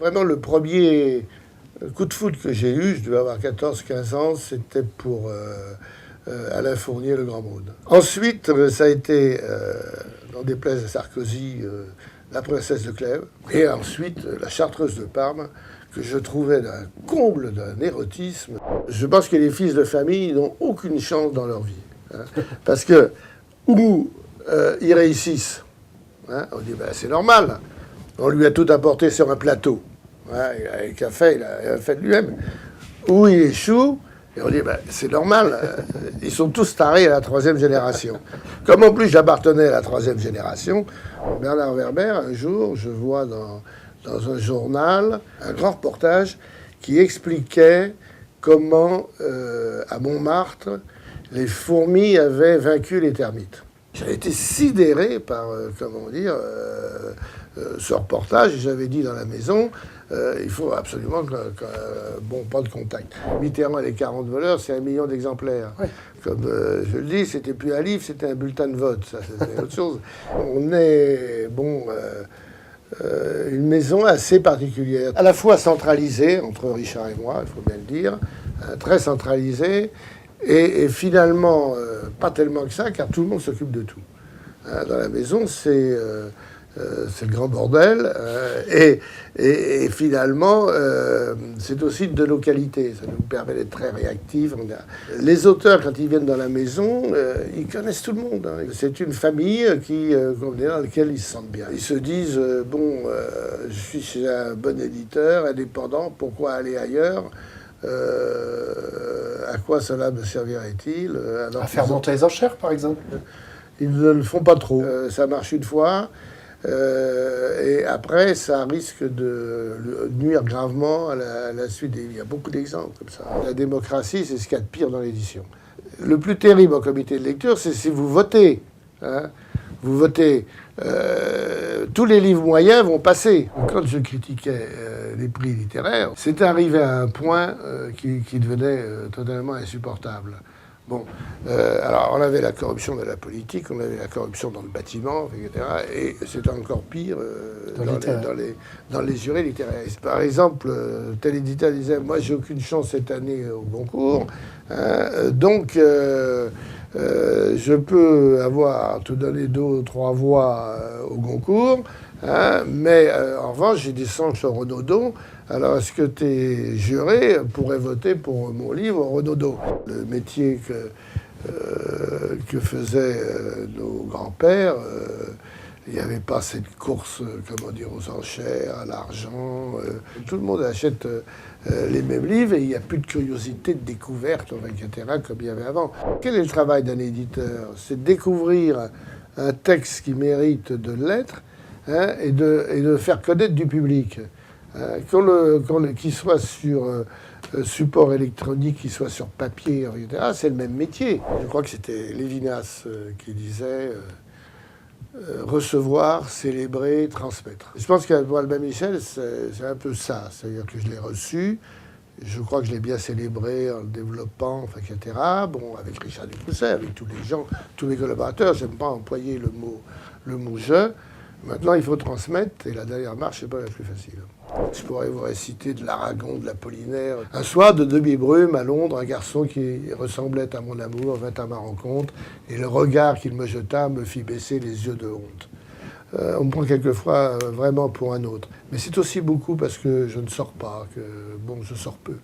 Vraiment, le premier coup de foudre que j'ai eu, je devais avoir 14-15 ans, c'était pour Alain Fournier, Le Grand Monde. Ensuite, ça a été, n'en déplaise à Sarkozy, La Princesse de Clèves. Et ensuite, La Chartreuse de Parme, que je trouvais d'un comble d'un érotisme. Je pense que les fils de famille n'ont aucune chance dans leur vie. Hein, parce que, où ils réussissent, hein, on dit, ben, c'est normal. On lui a tout apporté sur un plateau. Ouais, avec un fait, il a fait de lui-même. Où il échoue, et on dit, ben, c'est normal. Ils sont tous tarés à la troisième génération. Comme en plus j'appartenais à la troisième génération, Bernard Werber, un jour, je vois dans un journal un grand reportage qui expliquait comment, à Montmartre, les fourmis avaient vaincu les termites. J'ai été sidéré par, comment dire, ce reportage. J'avais dit dans la maison, il faut absolument bon, pas de contact. Mitterrand et les 40 voleurs, c'est 1 million d'exemplaires. Ouais. Comme je le dis, c'était plus un livre, c'était un bulletin de vote. Ça, c'était autre chose. On est, bon, une maison assez particulière, à la fois centralisée entre Richard et moi, il faut bien le dire, très centralisée. Et finalement, pas tellement que ça, car tout le monde s'occupe de tout. Dans la maison, c'est le grand bordel. Et finalement, c'est aussi de localité. Ça nous permet d'être très réactifs. Les auteurs, quand ils viennent dans la maison, ils connaissent tout le monde. Hein. C'est une famille dans laquelle ils se sentent bien. Ils se disent, bon, je suis chez un bon éditeur, indépendant, pourquoi aller ailleurs ? À quoi cela me servirait-il à faire monter les enchères, par exemple. Ils ne le font pas trop. Ça marche une fois, et après, ça risque de nuire gravement à la suite. Il y a beaucoup d'exemples comme ça. La démocratie, c'est ce qu'il y a de pire dans l'édition. Le plus terrible en comité de lecture, c'est si vous votez. Hein, vous votez. Tous les livres moyens vont passer. Quand je critiquais les prix littéraires, c'était arrivé à un point qui devenait totalement insupportable. Bon, alors on avait la corruption de la politique, on avait la corruption dans le bâtiment, etc. Et c'était encore pire dans les jurys littéraires. Par exemple, tel éditeur disait, moi j'ai aucune chance cette année au concours, hein, donc je peux te donner 2 ou 3 voix au concours, hein, mais en revanche, j'ai des sanction au Renaudot. Alors, est-ce que tes jurés pourraient voter pour mon livre au Renaudot ? Le métier que faisaient nos grands-pères, il n'y avait pas cette course, comment dire, aux enchères, à l'argent. Tout le monde achète les mêmes livres et il n'y a plus de curiosité, de découverte, etc., comme il y avait avant. Quel est le travail d'un éditeur ? C'est de découvrir un texte qui mérite de l'être, hein, et de faire connaître du public. Qu'il soit sur support électronique, qu'il soit sur papier, etc., c'est le même métier. Je crois que c'était Lévinas qui disait recevoir, célébrer, transmettre. Je pense qu'à Albin Michel, c'est un peu ça. C'est-à-dire que je l'ai reçu, je crois que je l'ai bien célébré en le développant, etc. Bon, avec Richard Dupousset, avec tous les gens, tous mes collaborateurs, j'aime pas employer le mot « je ». Maintenant, il faut transmettre, et la dernière marche, c'est pas la plus facile. Je pourrais vous réciter de l'Aragon, de l'Apollinaire. Un soir de demi-brume, à Londres, un garçon qui ressemblait à mon amour vint à ma rencontre, et le regard qu'il me jeta me fit baisser les yeux de honte. On me prend quelquefois vraiment pour un autre. Mais c'est aussi beaucoup parce que je ne sors pas, que bon, je sors peu.